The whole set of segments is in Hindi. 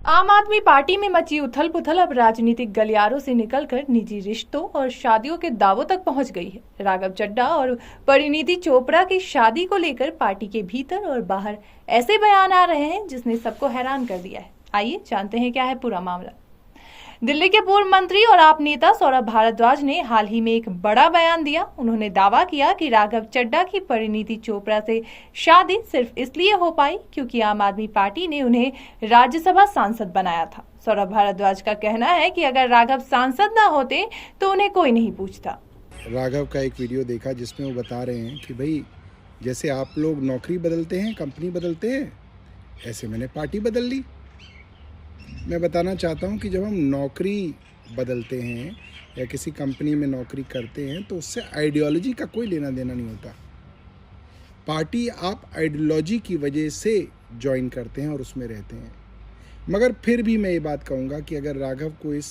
आम आदमी पार्टी में मची उथल पुथल अब राजनीतिक गलियारों से निकलकर निजी रिश्तों और शादियों के दावों तक पहुंच गई है। राघव चड्ढा और परिणीति चोपड़ा की शादी को लेकर पार्टी के भीतर और बाहर ऐसे बयान आ रहे हैं जिसने सबको हैरान कर दिया है। आइए जानते हैं क्या है पूरा मामला। दिल्ली के पूर्व मंत्री और आप नेता सौरभ भारद्वाज ने हाल ही में एक बड़ा बयान दिया। उन्होंने दावा किया कि राघव चड्ढा की परिणीति चोपड़ा से शादी सिर्फ इसलिए हो पाई क्योंकि आम आदमी पार्टी ने उन्हें राज्यसभा सांसद बनाया था। सौरभ भारद्वाज का कहना है कि अगर राघव सांसद न होते तो उन्हें कोई नहीं पूछता। राघव का एक वीडियो देखा जिसमें वो बता रहे हैं कि भाई जैसे आप लोग नौकरी बदलते हैं, कंपनी बदलते हैं, ऐसे मैंने पार्टी बदल ली। मैं बताना चाहता हूं कि जब हम नौकरी बदलते हैं या किसी कंपनी में नौकरी करते हैं तो उससे आइडियोलॉजी का कोई लेना देना नहीं होता। पार्टी आप आइडियोलॉजी की वजह से ज्वाइन करते हैं और उसमें रहते हैं। मगर फिर भी मैं ये बात कहूँगा कि अगर राघव को इस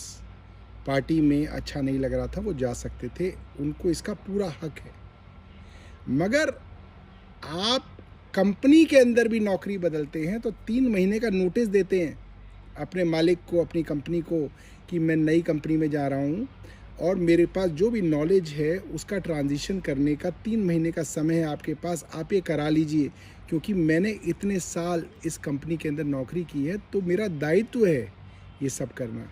पार्टी में अच्छा नहीं लग रहा था वो जा सकते थे, उनको इसका पूरा हक है। मगर आप कंपनी के अंदर भी नौकरी बदलते हैं तो 3 महीने का नोटिस देते हैं अपने मालिक को, अपनी कंपनी को, कि मैं नई कंपनी में जा रहा हूँ और मेरे पास जो भी नॉलेज है उसका ट्रांजिशन करने का 3 महीने का समय है आपके पास, आप ये करा लीजिए क्योंकि मैंने इतने साल इस कंपनी के अंदर नौकरी की है तो मेरा दायित्व है ये सब करना।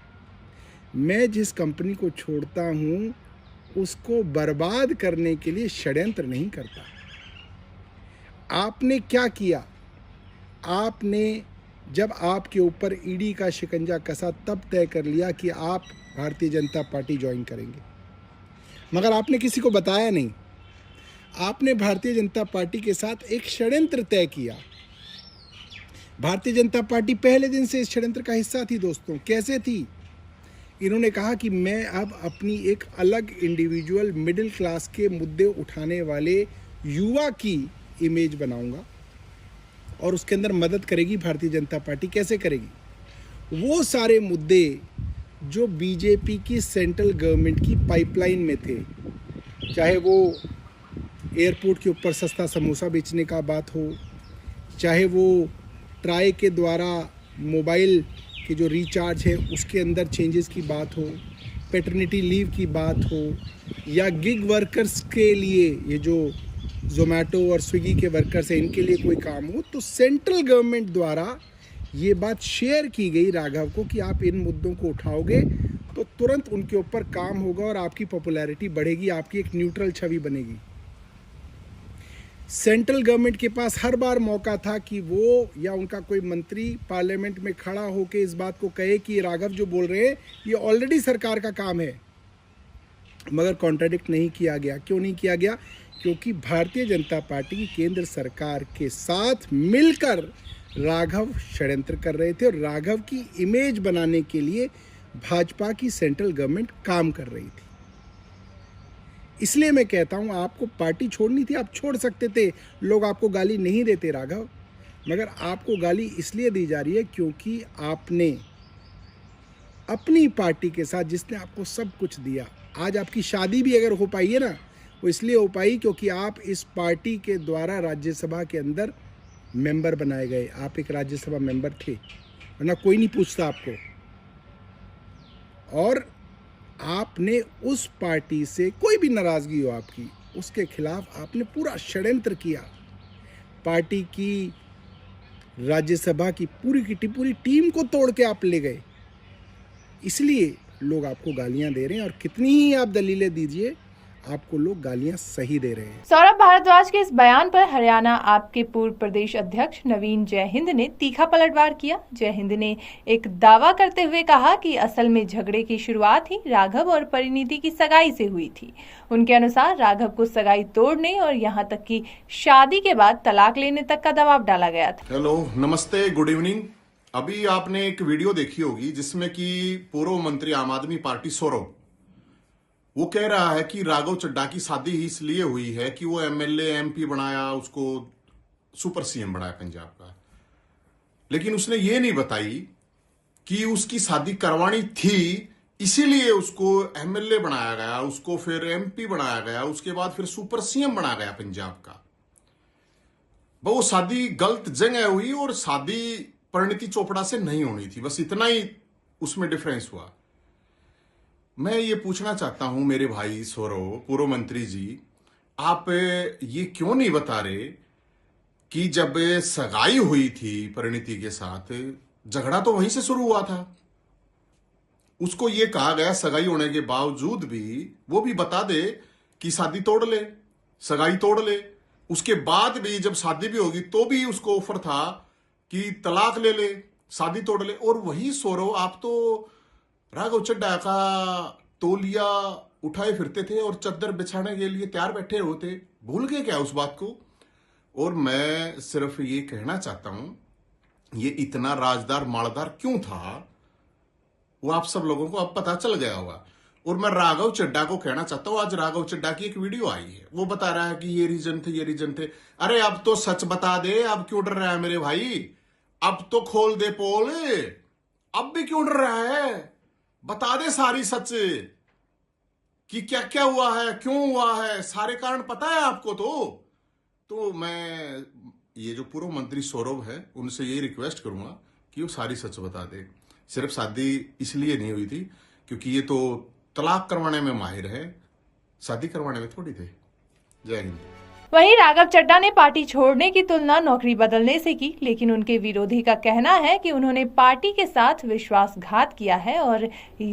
मैं जिस कंपनी को छोड़ता हूँ उसको बर्बाद करने के लिए षड्यंत्र नहीं करता। आपने क्या किया? आपने जब आपके ऊपर ईडी का शिकंजा कसा तब तय कर लिया कि आप भारतीय जनता पार्टी ज्वाइन करेंगे, मगर आपने किसी को बताया नहीं। आपने भारतीय जनता पार्टी के साथ एक षड्यंत्र तय किया। भारतीय जनता पार्टी पहले दिन से इस षड्यंत्र का हिस्सा थी। दोस्तों, कैसे थी? इन्होंने कहा कि मैं अब अपनी एक अलग इंडिविजुअल मिडिल क्लास के मुद्दे उठाने वाले युवा की इमेज बनाऊंगा और उसके अंदर मदद करेगी भारतीय जनता पार्टी। कैसे करेगी? वो सारे मुद्दे जो बीजेपी की सेंट्रल गवर्नमेंट की पाइपलाइन में थे, चाहे वो एयरपोर्ट के ऊपर सस्ता समोसा बेचने का बात हो, चाहे वो ट्राई के द्वारा मोबाइल के जो रिचार्ज है उसके अंदर चेंजेस की बात हो, पैटर्निटी लीव की बात हो, या गिग वर्कर्स के लिए ये जो ज़ोमैटो और स्विगी के वर्कर्स हैं इनके लिए कोई काम हो, तो सेंट्रल गवर्नमेंट द्वारा ये बात शेयर की गई राघव को कि आप इन मुद्दों को उठाओगे तो तुरंत उनके ऊपर काम होगा और आपकी पॉपुलैरिटी बढ़ेगी, आपकी एक न्यूट्रल छवि बनेगी। सेंट्रल गवर्नमेंट के पास हर बार मौका था कि वो या उनका कोई मंत्री पार्लियामेंट में खड़ा होकर इस बात को कहे कि राघव जो बोल रहे हैं ये ऑलरेडी सरकार का काम है, मगर कॉन्ट्राडिक्ट नहीं किया गया। क्यों नहीं किया गया? क्योंकि भारतीय जनता पार्टी की केंद्र सरकार के साथ मिलकर राघव षड्यंत्र कर रहे थे और राघव की इमेज बनाने के लिए भाजपा की सेंट्रल गवर्नमेंट काम कर रही थी। इसलिए मैं कहता हूं आपको पार्टी छोड़नी थी, आप छोड़ सकते थे। लोग आपको गाली नहीं देते राघव, मगर आपको गाली इसलिए दी जा रही है क्योंकि आपने अपनी पार्टी के साथ, जिसने आपको सब कुछ दिया, आज आपकी शादी भी अगर हो पाई है ना, वो इसलिए हो पाई क्योंकि आप इस पार्टी के द्वारा राज्यसभा के अंदर मेंबर बनाए गए। आप एक राज्यसभा मेंबर थे, वरना कोई नहीं पूछता आपको। और आपने उस पार्टी से कोई भी नाराजगी हो आपकी, उसके खिलाफ आपने पूरा षड्यंत्र किया। पार्टी की राज्यसभा की पूरी टीम को तोड़ के आप ले गए। इसलिए लोग आपको गालियां दे रहे हैं और कितनी ही आप दलीलें दीजिए, आपको लोग गालियां सही दे रहे हैं। सौरभ भारद्वाज के इस बयान पर हरियाणा आप के पूर्व प्रदेश अध्यक्ष नवीन जयहिंद ने तीखा पलटवार किया। जयहिंद ने एक दावा करते हुए कहा कि असल में झगड़े की शुरुआत ही राघव और परिणीति की सगाई से हुई थी। उनके अनुसार राघव को सगाई तोड़ने और यहाँ तक कि शादी के बाद तलाक लेने तक का दबाव डाला गया था। हेलो, नमस्ते, गुड इवनिंग। अभी आपने एक वीडियो देखी होगी जिसमें कि पूर्व मंत्री आम आदमी पार्टी सौरभ, वो कह रहा है कि राघव चड्ढा की शादी ही इसलिए हुई है कि वो एमएलए एमपी बनाया, उसको सुपर सीएम बनाया पंजाब का। लेकिन उसने ये नहीं बताई कि उसकी शादी करवानी थी, इसीलिए उसको एमएलए बनाया गया, उसको फिर एमपी बनाया गया, उसके बाद फिर सुपर सीएम बनाया गया पंजाब का। वो शादी गलत जगह हुई और शादी परिणीति चोपड़ा से नहीं होनी थी, बस इतना ही उसमें डिफरेंस हुआ। मैं ये पूछना चाहता हूं मेरे भाई सौरव, पूर्व मंत्री जी, आप ये क्यों नहीं बता रहे कि जब सगाई हुई थी परिणीति के साथ, झगड़ा तो वहीं से शुरू हुआ था। उसको ये कहा गया सगाई होने के बावजूद भी वो भी बता दे कि शादी तोड़ ले, सगाई तोड़ ले। उसके बाद भी जब शादी भी होगी तो भी उसको ऑफर था कि तलाक ले ले, शादी तोड़ ले। और वही सौरव, आप तो राघव चड्ढा का तौलिया उठाए फिरते थे और चद्दर बिछाने के लिए तैयार बैठे होते, भूल गए क्या उस बात को? और मैं सिर्फ ये कहना चाहता हूं, ये इतना राजदार मालदार क्यों था वो आप सब लोगों को अब पता चल गया होगा। और मैं राघव चड्ढा को कहना चाहता हूं, आज राघव चड्ढा की एक वीडियो आई है, वो बता रहा है कि ये रीजन थे, ये रीजन थे। अरे अब तो सच बता दे, अब क्यों डर रहा है मेरे भाई? अब तो खोल दे पोल, अब भी क्यों डर रहा है? बता दे सारी सच कि क्या क्या हुआ है, क्यों हुआ है, सारे कारण पता है आपको। तो मैं ये जो पूर्व मंत्री सौरभ है उनसे यही रिक्वेस्ट करूंगा कि वो सारी सच बता दे। सिर्फ शादी इसलिए नहीं हुई थी क्योंकि ये तो तलाक करवाने में माहिर है, शादी करवाने में थोड़ी थे। जय हिंद। वहीं राघव चड्ढा ने पार्टी छोड़ने की तुलना नौकरी बदलने से की, लेकिन उनके विरोधी का कहना है कि उन्होंने पार्टी के साथ विश्वासघात किया है और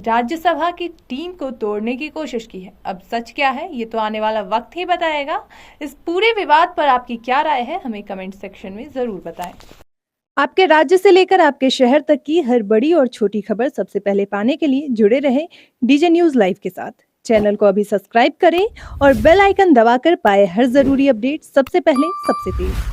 राज्यसभा की टीम को तोड़ने की कोशिश की है। अब सच क्या है ये तो आने वाला वक्त ही बताएगा। इस पूरे विवाद पर आपकी क्या राय है, हमें कमेंट सेक्शन में जरूर बताएं। आपके राज्य से लेकर आपके शहर तक की हर बड़ी और छोटी खबर सबसे पहले पाने के लिए जुड़े रहे डीजे न्यूज लाइव के साथ। चैनल को अभी सब्सक्राइब करें और बेल आइकन दबाकर पाए हर जरूरी अपडेट सबसे पहले सबसे तेज।